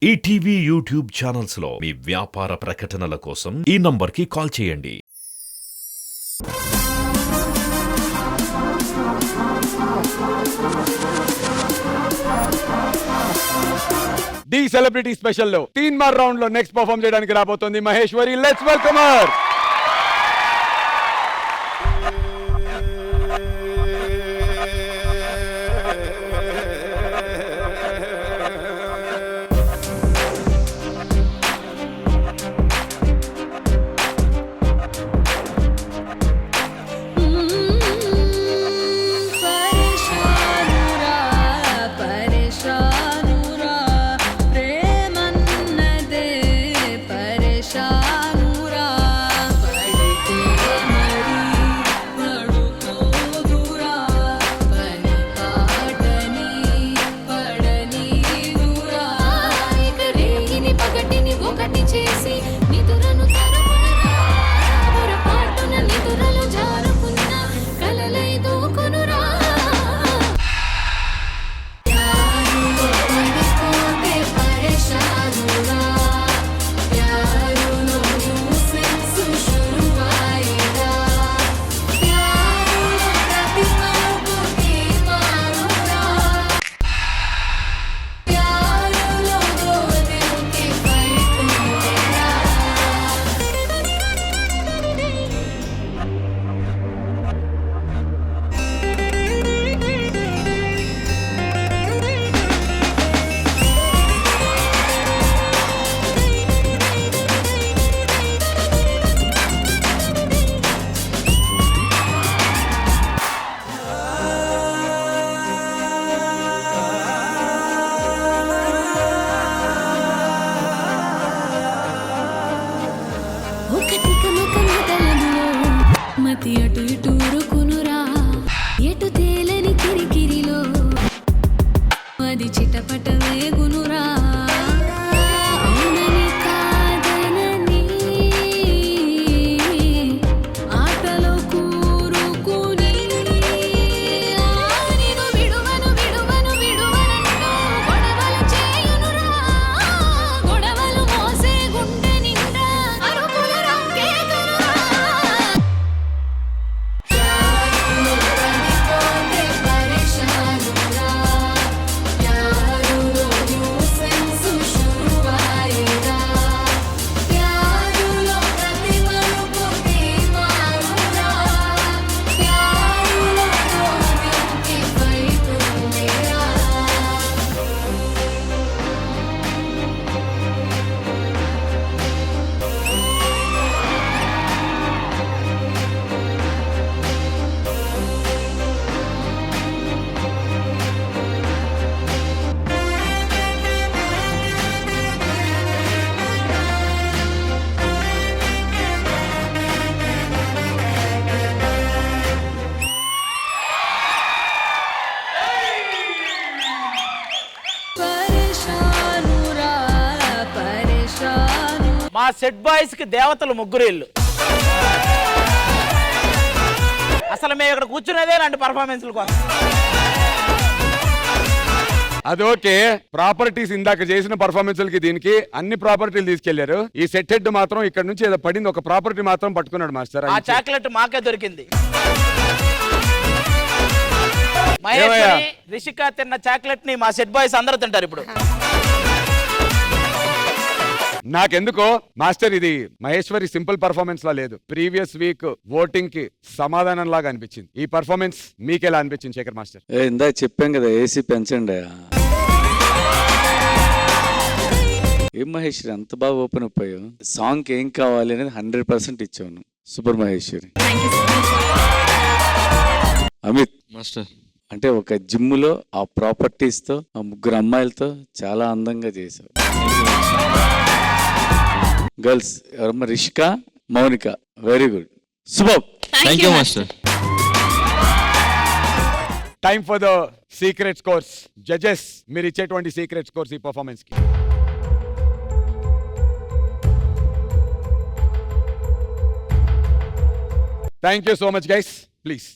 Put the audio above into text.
ETV YouTube channels లో మీ వ్యాపార ప్రకటనల కోసం ఈ నంబర్కి కాల్ చేయండి. డి సెలబ్రిటీ స్పెషల్ లో 3 మార్ రౌండ్ లో నెక్స్ట్ పర్ఫార్మ్ చేయడానికి రాబోతోంది మహేశ్వరి. Let's welcome her. మతి అటు ఇటు రుకునురా ఎటు తేలని కిరికిరిలో అది చిటపట వేగునురా అవునని కాదనని ఆటలో కూరుకుని నిన్ను విడువను విడువను విడువనంటూ గొడవలు చేయునురా గొడవలు మోసే గుండె నిండా అరుపుల రంకేతునురా. మా సెట్ బాయ్స్ కి దేవతలు ముగ్గురేళ్ళు. అసలు మేము ఇక్కడ కూర్చునేదే లాంటి పర్ఫార్మెన్స్ల కోసం. అది ఓకే, ప్రాపర్టీస్ ఇందాక చేసిన పర్ఫార్మెన్స్లకి దీనికి అన్ని ప్రాపర్టీలు తీసుకెళ్లారు. ఈ సెట్ హెడ్ మాత్రం ఇక్కడ నుంచి ఏదో పడింది, ఒక ప్రాపర్టీ మాత్రం పట్టుకున్నాడు మాస్టర్. ఆ చాక్లెట్ మాకే దొరికింది. మహేశ్వరి రిషిక తిన్న చాక్లెట్ ని మా సెట్ బాయ్స్ అందరూ తింటారు ఇప్పుడు. నాకెందుకో మాస్టర్ ఇది మహేశ్వరి సింపుల్ పర్ఫార్మెన్స్ లా లేదు, ప్రీవియస్ వీక్ ఓటింగ్ కి సమాధానం లాగా అనిపించింది. ఈ పర్ఫార్మెన్స్ మీకెలా అనిపించింది శేఖర్ మాస్టర్? ఇందాక చెప్పాం కదా ఏసీ పెంచండి. ఏం మహేశ్వరి అంత బాగా ఓపెన్ అయిపోయావు. సాంగ్ ఏం కావాలి అనేది 100% ఇచ్చాను. సూపర్ మహేశ్వరి. అమిత్ మాస్టర్ అంటే ఒక జిమ్ లో ఆ ప్రాపర్టీస్ తో ఆ ముగ్గురు అమ్మాయిలతో చాలా అందంగా చేశావు. గర్ల్స్ ఎవరమ్మా? Rishika, Mounika, very good, super. Thank you master. Time for the secret scores. Judges, మీరు ఇచ్చేటువంటి సీక్రెట్ స్కోర్స్ ఈ పర్ఫార్మెన్స్ కి. Thank you so much guys. Please.